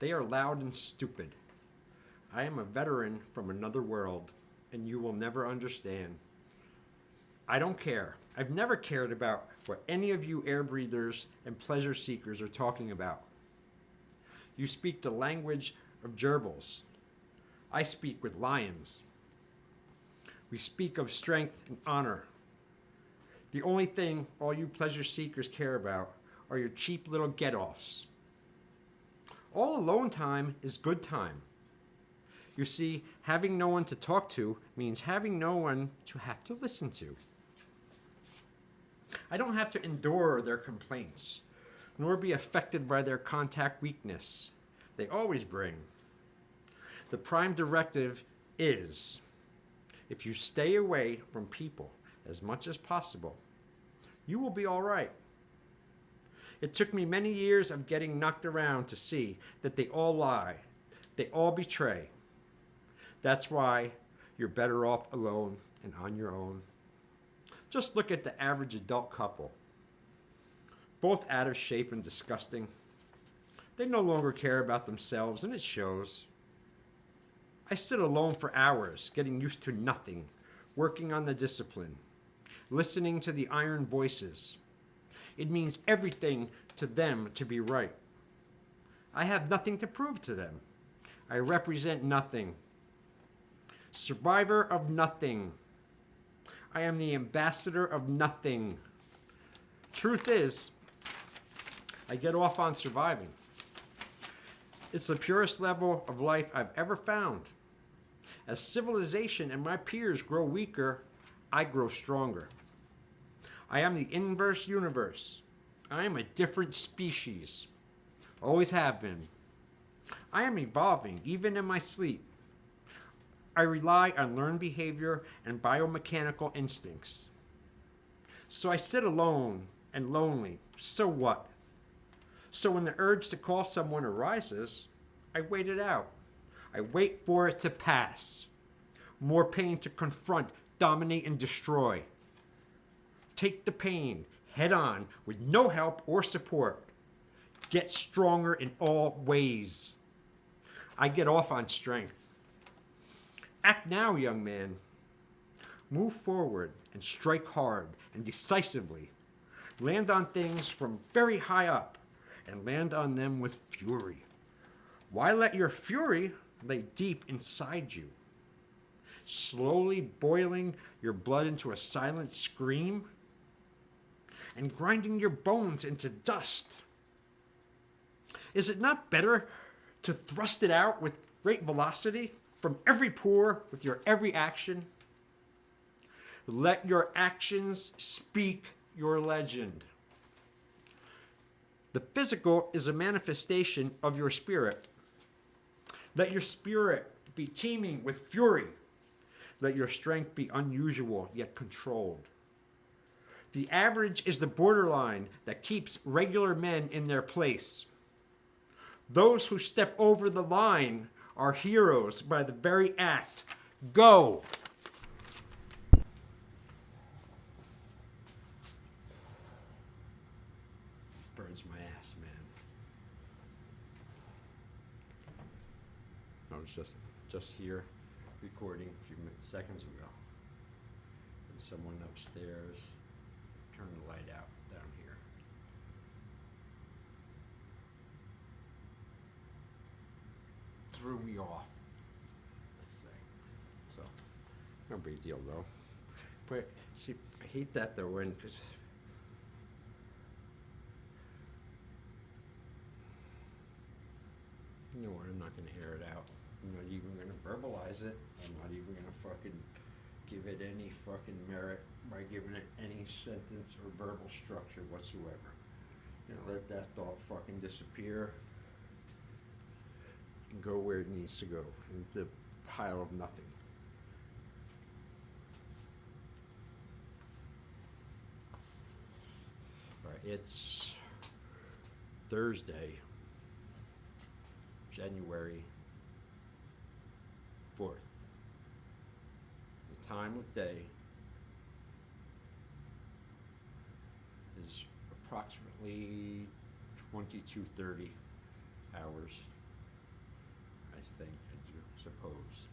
They are loud and stupid. I am a veteran from another world, and you will never understand. I don't care. I've never cared about what any of you air breathers and pleasure seekers are talking about. You speak the language of gerbils. I speak with lions. We speak of strength and honor. The only thing all you pleasure seekers care about are your cheap little get-offs. All alone time is good time. You see, having no one to talk to means having no one to have to listen to. I don't have to endure their complaints, nor be affected by their contact weakness they always bring. The prime directive is, if you stay away from people as much as possible, you will be all right. It took me many years of getting knocked around to see that they all lie, they all betray. That's why you're better off alone and on your own. Just look at the average adult couple. Both out of shape and disgusting. They no longer care about themselves, and it shows. I sit alone for hours, getting used to nothing, working on the discipline, listening to the iron voices. It means everything to them to be right. I have nothing to prove to them. I represent nothing. Survivor of nothing. I am the ambassador of nothing. Truth is, I get off on surviving. It's the purest level of life I've ever found. As civilization and my peers grow weaker, I grow stronger. I am the inverse universe. I am a different species. Always have been. I am evolving, even in my sleep. I rely on learned behavior and biomechanical instincts. So I sit alone and lonely. So what? So when the urge to call someone arises, I wait it out. I wait for it to pass. More pain to confront, dominate, and destroy. Take the pain head on with no help or support. Get stronger in all ways. I get off on strength. Act now, young man. Move forward and strike hard and decisively. Land on things from very high up and land on them with fury. Why let your fury lay deep inside you? Slowly boiling your blood into a silent scream and grinding your bones into dust. Is it not better to thrust it out with great velocity from every pore with your every action? Let your actions speak your legend. The physical is a manifestation of your spirit. Let your spirit be teeming with fury. Let your strength be unusual yet controlled. The average is the borderline that keeps regular men in their place. Those who step over the line are heroes by the very act. Go! Burns my ass, man. I was just here recording a few seconds ago. And someone upstairs turned the light out down here. Threw me off. Let's say. So, no big deal though. But see, I hate that though, because you know what? I'm not going to air it out. I'm not even going to verbalize it. I'm not even going to fucking give it any fucking merit by giving it any sentence or verbal structure whatsoever. You know, let that thought fucking disappear and go where it needs to go, into the pile of nothing. All right, it's Thursday, January 4th. The time of day is approximately 22:30 hours nice thing, I do suppose.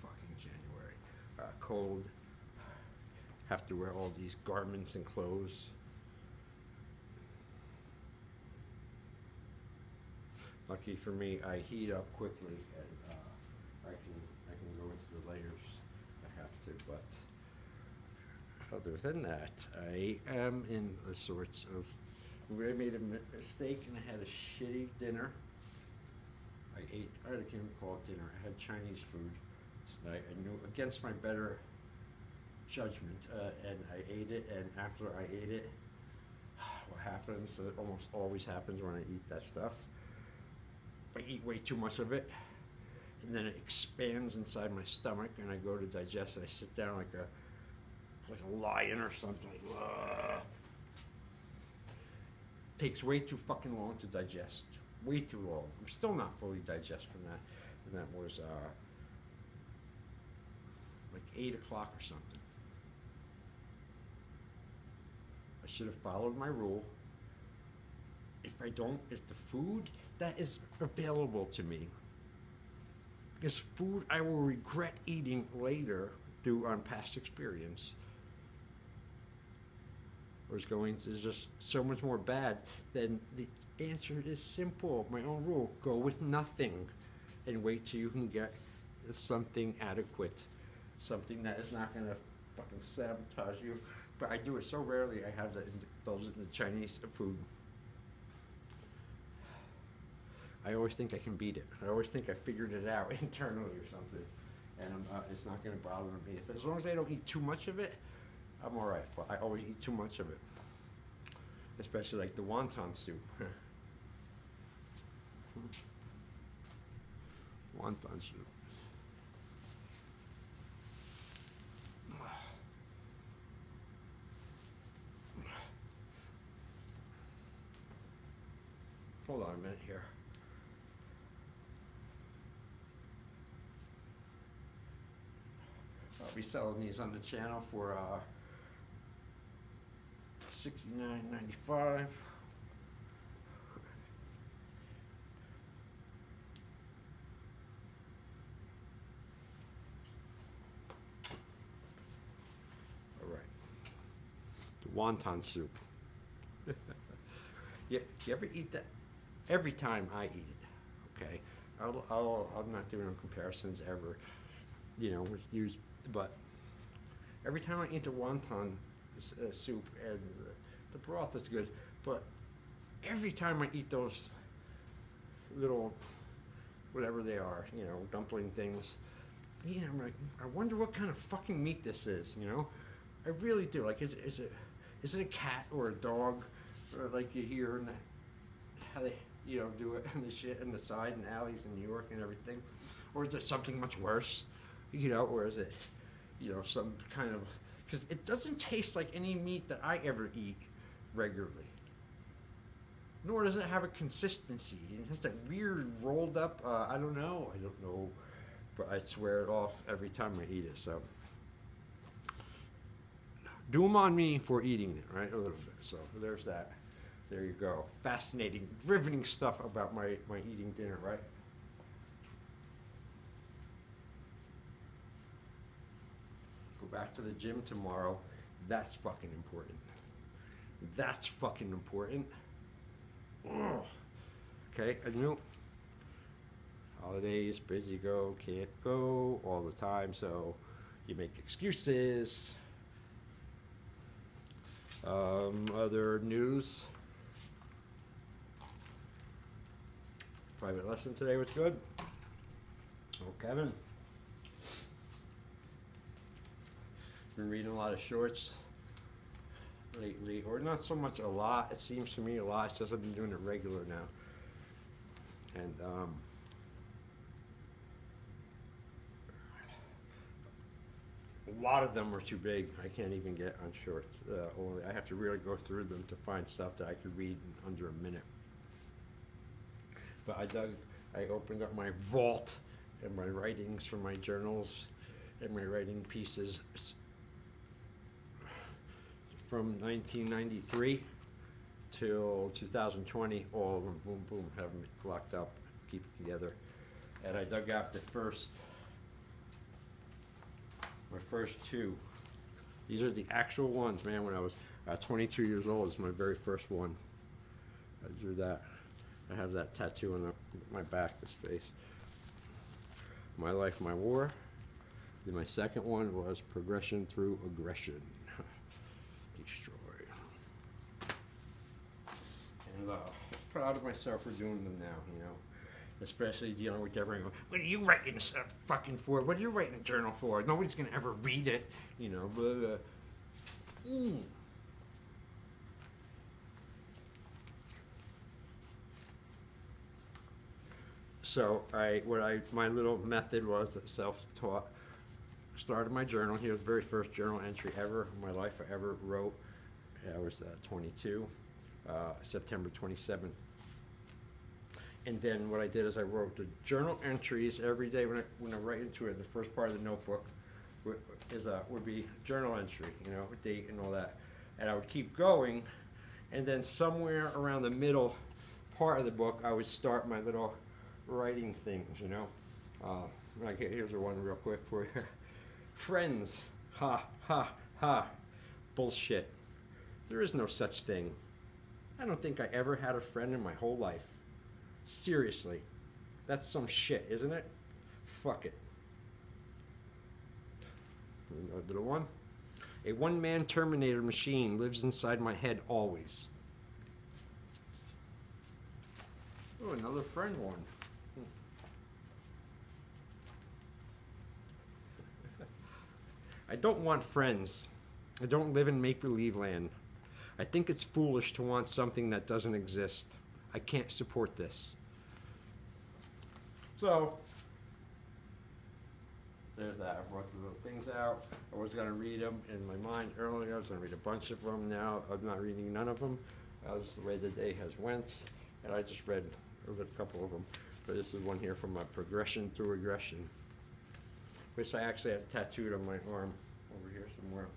Fucking January. Cold. Have to wear all these garments and clothes. Lucky for me, I heat up quickly, and I can go into the layers. I have to, but other than that, I am in the sorts of. I made a mistake and I had a shitty dinner. I can't even call it dinner. I had Chinese food. So I knew against my better judgment, and I ate it. And after I ate it, what happens? It almost always happens when I eat that stuff. I eat way too much of it, and then it expands inside my stomach, and I go to digest it. I sit down like a lion or something. Ugh. Takes way too fucking long to digest. Way too long. I'm still not fully digested from that. And that was like 8 o'clock or something. I should have followed my rule. If the food that is available to me is food I will regret eating later due on past experience, or is going to just so much more bad, then the answer is simple. My own rule: go with nothing, and wait till you can get something adequate, something that is not going to fucking sabotage you. But I do it so rarely. I have those in the Chinese food. I always think I can beat it. I always think I figured it out internally or something, and it's not going to bother me. As long as I don't eat too much of it, I'm all right. But I always eat too much of it, especially like the wonton soup. Wonton soup. Hold on a minute here. I'll be selling these on the channel for $69.95. All right. The wonton soup. You ever eat that? Every time I eat it, okay. I'm not doing comparisons ever, but every time I eat the wonton soup, and the broth is good, but every time I eat those little, whatever they are, dumpling things, I'm like, I wonder what kind of fucking meat this is, I really do. Like, is it a cat or a dog, or like you hear in how they, do it and the shit in the side and alleys in New York and everything, or is it something much worse, or is it, some kind of, because it doesn't taste like any meat that I ever eat regularly. Nor does it have a consistency. It has that weird rolled up, I don't know, but I swear it off every time I eat it, so. Doom on me for eating it, right, a little bit, so there's that. There you go. Fascinating, riveting stuff about my eating dinner, right? Go back to the gym tomorrow. That's fucking important. That's fucking important. Ugh. Okay, I knew. Holidays, busy, can't go all the time, so you make excuses. Other news. Private lesson today was good. Oh, Kevin. Been reading a lot of shorts lately, or not so much a lot. It seems to me a lot. It's just I've been doing it regular now. And a lot of them are too big. I can't even get on shorts. I have to really go through them to find stuff that I could read in under a minute. But I opened up my vault and my writings from my journals and my writing pieces from 1993 till 2020, all of them, boom, boom, have them locked up, keep it together. And I dug out my first two. These are the actual ones, man. When I was 22 years old, is my very first one. I drew that. I have that tattoo on my back, this face. My Life, My War. Then my second one was Progression Through Aggression. Destroy. And proud of myself for doing them now, you know. Especially dealing with everyone going, what are you writing this fucking for? What are you writing a journal for? Nobody's going to ever read it, you know. But, So my little method was self-taught. Started my journal. Here's the very first journal entry ever in my life I ever wrote. I was 22, September 27th. And then what I did is I wrote the journal entries every day when I write into it. The first part of the notebook would be journal entry, you know, date and all that. And I would keep going, and then somewhere around the middle part of the book, I would start my little writing things, you know. Here's one real quick for you. Friends, ha, ha, ha. Bullshit. There is no such thing. I don't think I ever had a friend in my whole life. Seriously. That's some shit, isn't it? Fuck it. Another little one. A one-man Terminator machine lives inside my head always. Oh, another friend one. I don't want friends. I don't live in make-believe land. I think it's foolish to want something that doesn't exist. I can't support this. So, there's that. I brought the little things out. I was going to read them in my mind earlier. I was going to read a bunch of them. Now I'm not reading none of them. That was the way the day has went. And I just read a couple of them. But this is one here from Progression Through Aggression, which I actually have tattooed on my arm over here somewhere.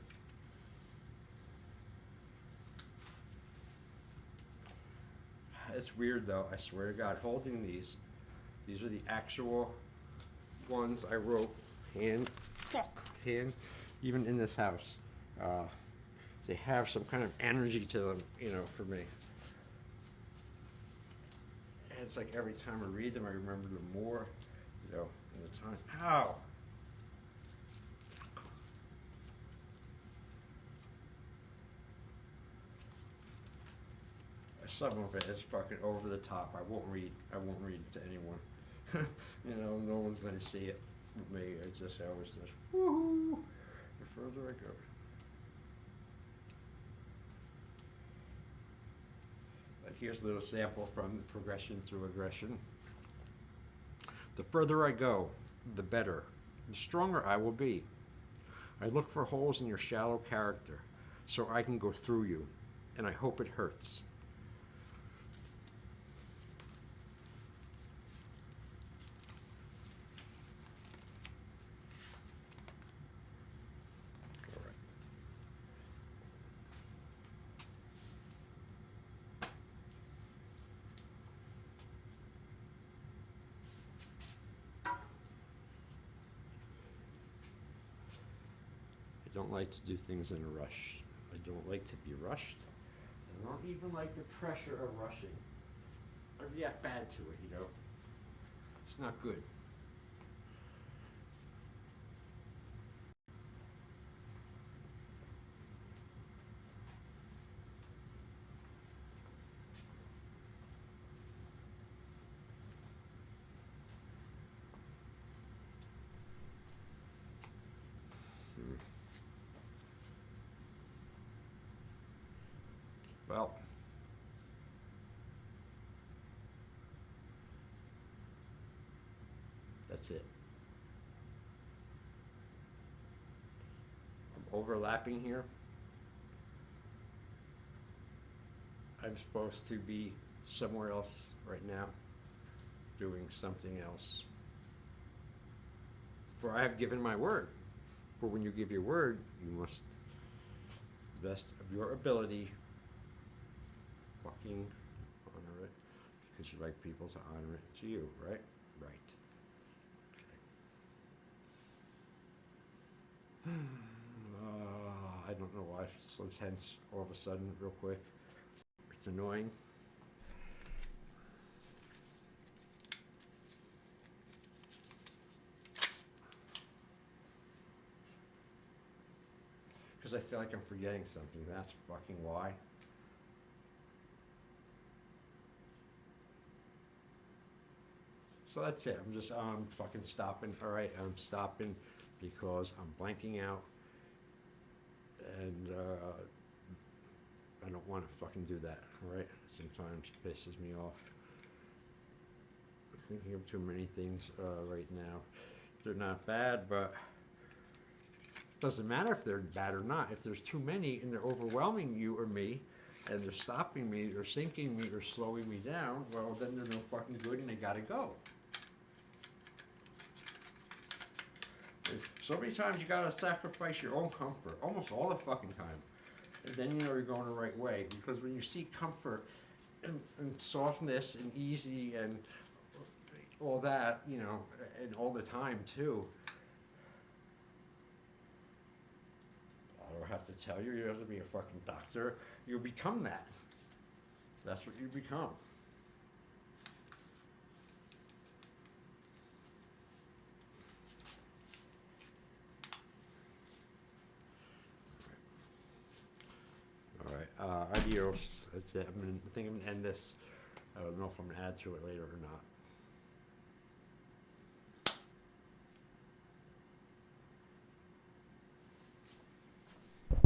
It's weird though, I swear to God, holding these are the actual ones I wrote hand, even in this house. They have some kind of energy to them, you know, for me. And it's like every time I read them, I remember them more, you know, in the time. Ow! Some of it is fucking over the top. I won't read to anyone. You know, no one's going to see it with me. It's just always this, woohoo, the further I go. But here's a little sample from Progression Through Aggression. The further I go, the better, the stronger I will be. I look for holes in your shallow character so I can go through you, and I hope it hurts. I don't like to do things in a rush. I don't like to be rushed. I don't even like the pressure of rushing. I react bad to it, you know. It's not good. Well, that's it. I'm overlapping here. I'm supposed to be somewhere else right now, doing something else. For I have given my word. For when you give your word, you must, to the best of your ability, fucking honor it because you like people to honor it to you, right? Right. Okay. I don't know why it's so tense all of a sudden, real quick. It's annoying. Because I feel like I'm forgetting something. That's fucking why. So that's it. I'm just fucking stopping. All right, I'm stopping because I'm blanking out, and I don't want to fucking do that. All right, sometimes it pisses me off. I'm thinking of too many things right now. They're not bad, but doesn't matter if they're bad or not. If there's too many and they're overwhelming you or me, and they're stopping me or sinking me or slowing me down, well, then they're no fucking good and they gotta go. So many times you gotta sacrifice your own comfort, almost all the fucking time. And then you know you're going the right way. Because when you seek comfort and softness and easy and all that, you know, and all the time too, I don't have to tell you, you have to be a fucking doctor. You become that. That's what you become. All right, adios. That's it. I think I'm gonna end this. I don't know if I'm gonna add to it later or not.